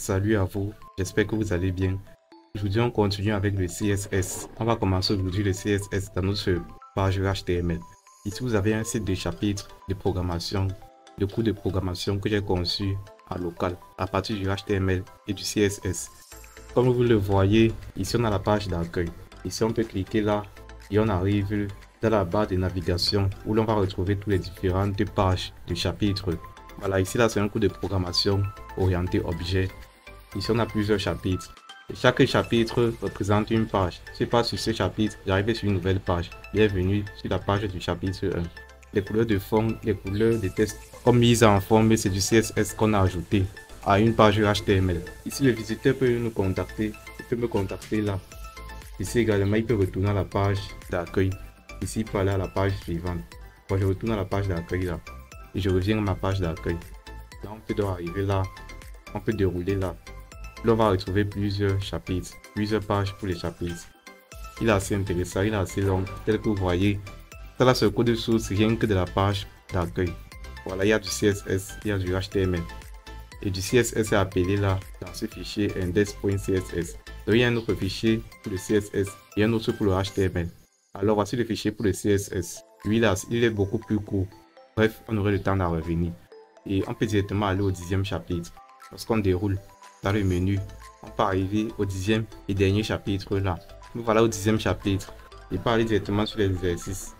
Salut à vous, j'espère que vous allez bien. Aujourd'hui, on continue avec le CSS. On va commencer aujourd'hui le CSS dans notre page HTML. Ici, vous avez un site de chapitre de programmation, de cours de programmation que j'ai conçu en local à partir du HTML et du CSS. Comme vous le voyez, ici, on a la page d'accueil. Ici, on peut cliquer là et on arrive dans la barre de navigation où l'on va retrouver toutes les différentes pages du chapitre. Voilà, ici, là, c'est un cours de programmation orienté objet. Ici, on a plusieurs chapitres. Et chaque chapitre représente une page. Si je passe sur ce chapitre, j'arrive sur une nouvelle page. Bienvenue sur la page du chapitre 1. Les couleurs de fond, les couleurs de texte, comme mise en forme, c'est du CSS qu'on a ajouté à une page HTML. Ici, le visiteur peut nous contacter. Il peut me contacter là. Ici également, il peut retourner à la page d'accueil. Ici, il peut aller à la page suivante. Moi, je retourne à la page d'accueil là. Et je reviens à ma page d'accueil. Là, on peut arriver là. On peut dérouler là. Là, on va retrouver plusieurs chapitres, plusieurs pages pour les chapitres. Il est assez intéressant, il est assez long. Tel que vous voyez, ça là, c'est le code source rien que de la page d'accueil. Voilà, il y a du CSS, il y a du HTML. Et du CSS est appelé là, dans ce fichier index.css. Donc, il y a un autre fichier pour le CSS et un autre pour le HTML. Alors, voici le fichier pour le CSS. Lui, là, il est beaucoup plus court. Bref, on aurait le temps d'en revenir. Et on peut directement aller au 10e chapitre. Lorsqu'on déroule dans le menu, on peut arriver au 10e et dernier chapitre là. Nous voilà au 10e chapitre. Et peut aller directement sur les exercices.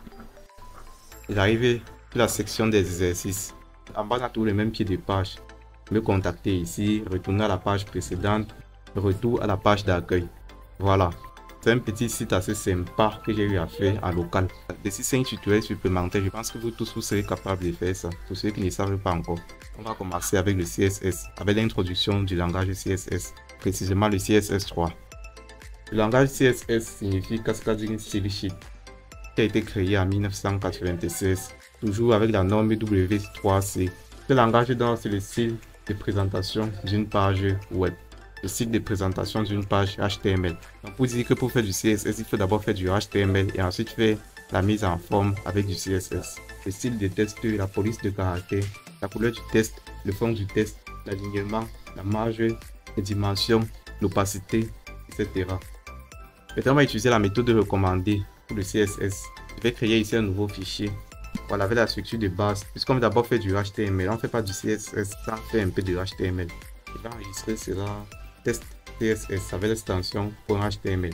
J'arrive sur la section des exercices. En bas, on a tout le même pied de page. Me contacter ici, retourner à la page précédente, retour à la page d'accueil. Voilà. C'est un petit site assez sympa que j'ai eu à faire en local. D'ici 5 tutoriels supplémentaires, je pense que vous tous vous serez capables de faire ça. Pour ceux qui ne savent pas encore, on va commencer avec le CSS, avec l'introduction du langage CSS, précisément le CSS 3. Le langage CSS signifie Cascading Style Sheet, qui a été créé en 1996, toujours avec la norme W3C. Ce langage c'est le style de présentation d'une page web. Le site de présentation d'une page HTML. Donc pour dire que pour faire du CSS, il faut d'abord faire du HTML et ensuite faire la mise en forme avec du CSS. Le style de texte, la police de caractère, la couleur du texte, le fond du texte, l'alignement, la marge, les dimensions, l'opacité, etc. Maintenant, on va utiliser la méthode recommandée pour le CSS. Je vais créer ici un nouveau fichier. Voilà, avec la structure de base. Puisqu'on va d'abord faire du HTML, on ne fait pas du CSS sans faire un peu de HTML. Je vais enregistrer cela. Test CSS avec l'extension .html.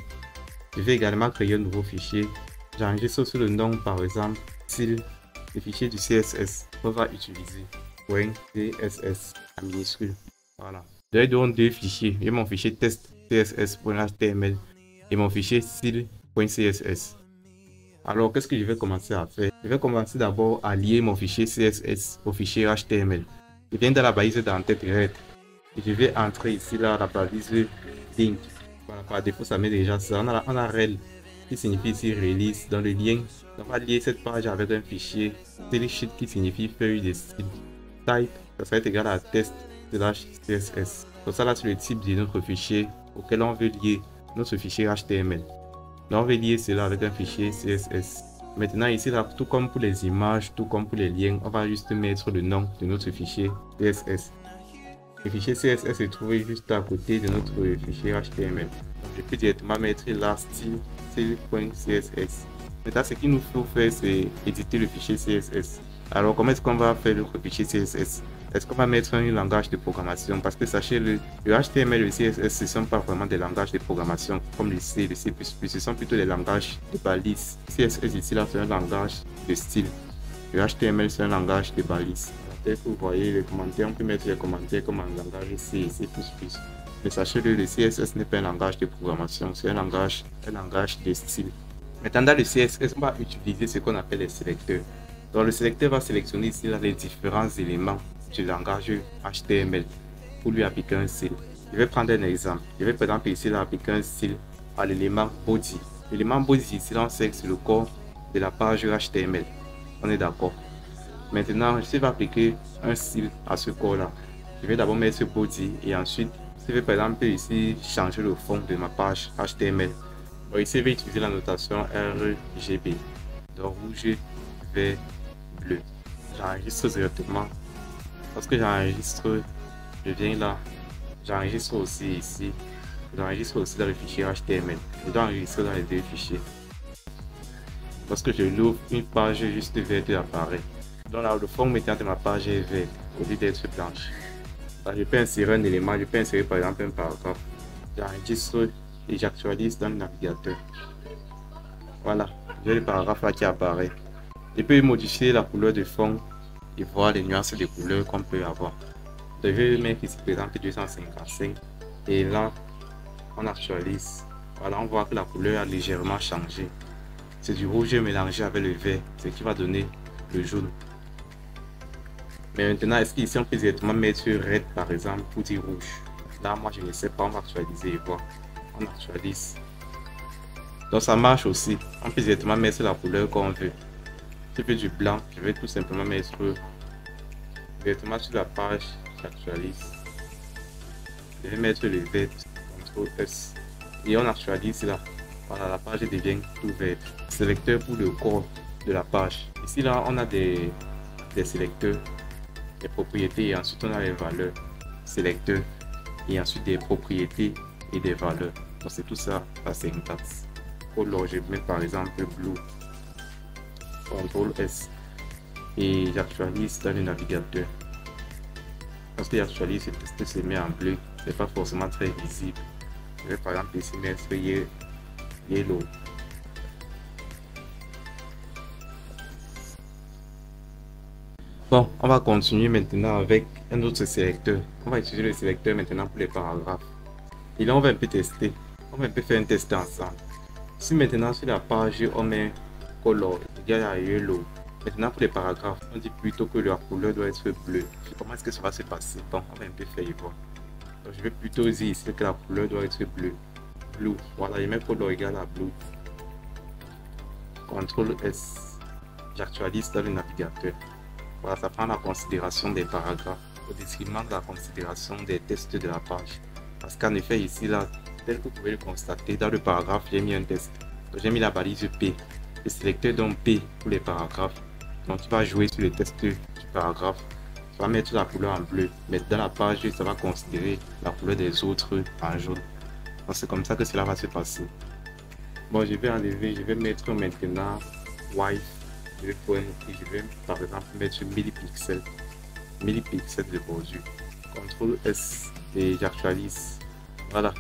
Je vais également créer un nouveau fichier. J'enregistre sous le nom par exemple style, le fichier du CSS qu'on va utiliser .css en minuscule. Voilà. J'ai donc deux fichiers. J'ai mon fichier test css.html et mon fichier style.css. Alors qu'est-ce que je vais commencer à faire? Je vais commencer d'abord à lier mon fichier CSS au fichier HTML. Je viens dans la balise d'entête red. Et je vais entrer ici là la balise link. Voilà, par défaut ça met déjà ça. On a rel qui signifie ici release. Dans le lien, on va lier cette page avec un fichier style sheet qui signifie feuille de style. Type, ça va être égal à test/css. Donc ça là c'est le type de notre fichier auquel on veut lier notre fichier HTML. Donc on veut lier cela avec un fichier CSS. Maintenant ici là, tout comme pour les images, tout comme pour les liens, on va juste mettre le nom de notre fichier CSS. Le fichier CSS se trouve juste à côté de notre fichier HTML. Donc, je peux directement mettre là style.css. Maintenant, ce qu'il nous faut faire, c'est éditer le fichier CSS. Alors, comment est-ce qu'on va faire notre fichier CSS? Est-ce qu'on va mettre un langage de programmation? Parce que sachez, le HTML et le CSS, ce ne sont pas vraiment des langages de programmation comme le C, le C++. Ce sont plutôt des langages de balises. CSS ici, là, c'est un langage de style. Le HTML, c'est un langage de balises. Tel que vous voyez les commentaires, on peut mettre les commentaires comme un langage C et C++. Mais sachez-le, le CSS n'est pas un langage de programmation, c'est un langage de style. Maintenant, dans le CSS, on va utiliser ce qu'on appelle les sélecteurs. Donc, le sélecteur va sélectionner ici là, les différents éléments du langage HTML pour lui appliquer un style. Je vais prendre un exemple. Je vais par exemple ici là, appliquer un style à l'élément body. L'élément body ici, là, on sait que c'est le corps de la page HTML. On est d'accord. Maintenant, je vais appliquer un style à ce corps là. Je vais d'abord mettre ce body et ensuite, je vais par exemple ici changer le fond de ma page HTML. Donc ici, je vais utiliser la notation RGB. Donc rouge, vert, bleu. J'enregistre directement. Lorsque j'enregistre, je viens là, J'enregistre aussi ici. J'enregistre aussi dans le fichier HTML. Je dois enregistrer dans les deux fichiers. Lorsque je l'ouvre, une page juste verte apparaît. Donc là, le fond maintenant de ma page est vert au lieu d'être blanche. Là, je peux insérer un élément, je peux insérer par exemple un paragraphe. J'enregistre et j'actualise dans le navigateur. Voilà, j'ai le paragraphe là qui apparaît. Je peux modifier la couleur de fond et voir les nuances de couleurs qu'on peut avoir. Je vais mettre ici par exemple 255 et là on actualise. Voilà, on voit que la couleur a légèrement changé. C'est du rouge mélangé avec le vert, ce qui va donner le jaune. Mais maintenant, est-ce qu'ici on peut directement mettre red par exemple pour dire rouge? Là, moi je ne sais pas, on va actualiser et voir. On actualise. Donc ça marche aussi. On peut directement mettre la couleur qu'on veut. Si je veux du blanc, je vais tout simplement mettre directement sur la page, j'actualise. Je vais mettre le vert, CTRL S. Et on actualise là. Voilà, la page devient tout verte. Sélecteur pour le corps de la page. Ici là, on a des sélecteurs, des propriétés et ensuite on a les valeurs. Sélecteur et ensuite des propriétés et des valeurs. Donc c'est tout ça la syntaxe. Alors je vais mettre par exemple blue. CTRL S. Et j'actualise dans le navigateur. Parce que j'actualise, ce texte se met en bleu. C'est pas forcément très visible. Je vais par exemple ici mettre yellow. Bon, on va continuer maintenant avec un autre sélecteur. On va utiliser le sélecteur maintenant pour les paragraphes. Et là, on va un peu tester. On va un peu faire un test ensemble. Si maintenant sur la page, on met color égal à yellow. Maintenant pour les paragraphes, on dit plutôt que la couleur doit être bleue. Comment est-ce que ça va se passer? Bon, on va un peu faire y voir. Donc, je vais plutôt dire ici que la couleur doit être bleue. Blue. Voilà, je mets color égal à blue. CTRL S. J'actualise dans le navigateur. Voilà, ça prend la considération des paragraphes au détriment de la considération des textes de la page. Parce qu'en effet, ici, là, tel que vous pouvez le constater, dans le paragraphe, j'ai mis un texte. Donc, j'ai mis la balise P. Le sélecteur donc P pour les paragraphes. Donc, tu vas jouer sur le texte du paragraphe. Tu vas mettre la couleur en bleu. Mais dans la page, ça va considérer la couleur des autres en jaune. Donc, c'est comme ça que cela va se passer. Bon, je vais enlever, je vais mettre maintenant white. Je vais prendre et je vais par exemple mettre 1000 pixels de bordure. CTRL S et j'actualise. Voilà.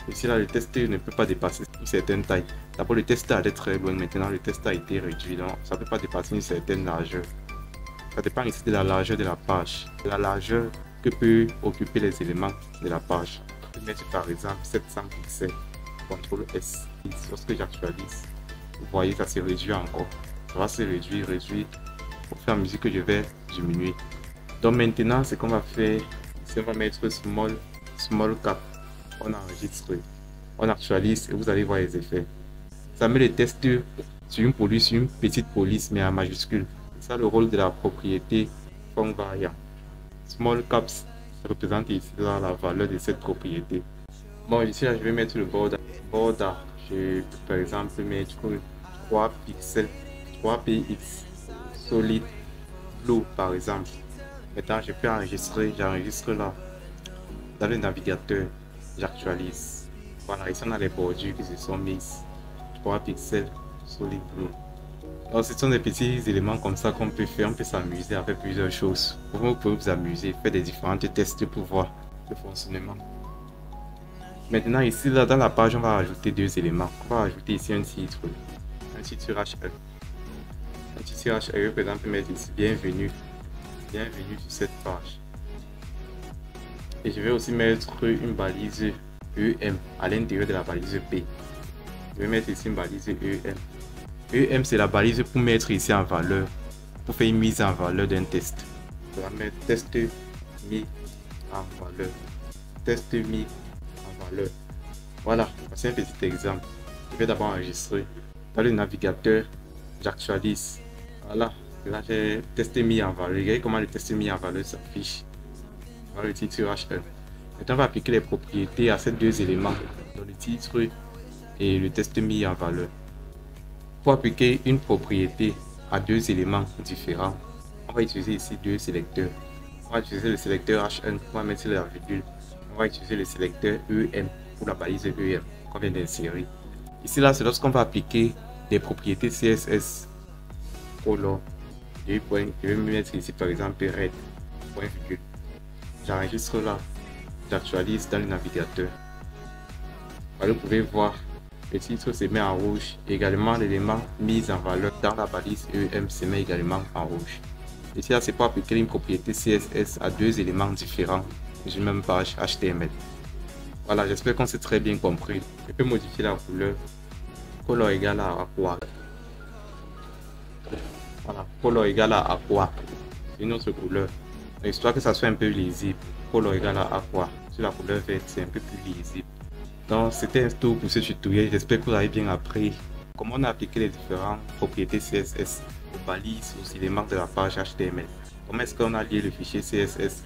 Ici là, le test ne peut pas dépasser une certaine taille. D'abord, le test allait très loin. Maintenant, le test a été réduit. Donc, ça ne peut pas dépasser une certaine largeur. Ça dépend ici de la largeur de la page. De la largeur que peut occuper les éléments de la page. Je vais mettre par exemple 700 pixels. CTRL S. Et lorsque j'actualise, vous voyez, ça se réduit encore. Ça va se réduire. Au fur et à mesure que je vais diminuer. Donc maintenant, ce qu'on va faire, c'est qu'on va mettre small cap. On enregistre, on actualise et vous allez voir les effets. Ça met les textes sur une police, une petite police, mais en majuscule. C'est ça le rôle de la propriété fond variant. Small caps, ça représente ici là, la valeur de cette propriété. Bon, ici là, je vais mettre le border. Je peux par exemple mettre 3 pixels, 3 px, solide, blue par exemple. Maintenant, je peux enregistrer, j'enregistre là, dans le navigateur, j'actualise. Voilà, ici on a les bordures qui se sont mises. 3 pixels, solid blue. Alors, ce sont des petits éléments comme ça qu'on peut faire, on peut s'amuser avec plusieurs choses. Vous pouvez vous amuser, faire des différents tests pour voir le fonctionnement. Maintenant, ici, là, dans la page, on va ajouter deux éléments. On va ajouter ici un titre H1. Un titre H1, par exemple, mettre ici bienvenue sur cette page. Et je vais aussi mettre une balise EM à l'intérieur de la balise P. Je vais mettre ici une balise EM. EM, c'est la balise pour mettre ici en valeur, pour faire une mise en valeur d'un test. Je vais mettre test mis en valeur. Test mis en valeur. Voilà, c'est un petit exemple. Je vais d'abord enregistrer. Dans le navigateur, j'actualise. Voilà, là j'ai testé mis en valeur. Regardez comment le test mis en valeur s'affiche. Voilà le titre H1. Maintenant, on va appliquer les propriétés à ces deux éléments, dans le titre et le test mis en valeur. Pour appliquer une propriété à deux éléments différents, on va utiliser ici deux sélecteurs. On va utiliser le sélecteur H1, on va mettre la virgule, on on va utiliser le sélecteur EM pour la balise EM qu'on vient d'insérer. Ici, là, c'est lorsqu'on va appliquer des propriétés CSS color. Je vais me mettre ici, par exemple, red, point virgule. J'enregistre là, j'actualise dans le navigateur. Vous pouvez voir, le titre se met en rouge. Également, l'élément mis en valeur dans la balise EM se met également en rouge. Ici, là, c'est pour appliquer une propriété CSS à deux éléments différents dans une même page HTML. Voilà, j'espère qu'on s'est très bien compris. Je peux modifier la couleur. Color égale à aqua. Voilà, color égale à aqua. C'est une autre couleur. Histoire que ça soit un peu lisible. Color égale à aqua. Sur la couleur verte, c'est un peu plus lisible. Donc, c'était un tout pour ce tutoriel. J'espère que vous avez bien appris comment on a appliqué les différentes propriétés CSS aux balises, aux éléments de la page HTML. Comment est-ce qu'on a lié le fichier CSS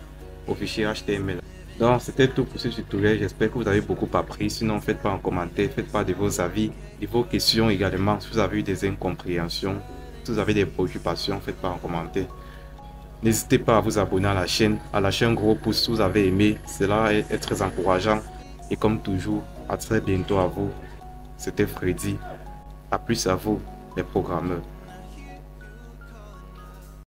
au fichier HTML. Donc, c'était tout pour ce tutoriel. J'espère que vous avez beaucoup appris. Sinon, faites pas en commentaire, faites pas de vos avis, de vos questions également. Si vous avez eu des incompréhensions, si vous avez des préoccupations, faites pas en commentaire. N'hésitez pas à vous abonner à la chaîne, à lâcher un gros pouce si vous avez aimé. Cela est très encourageant. Et comme toujours, à très bientôt à vous. C'était Freddy. À plus à vous, les programmeurs.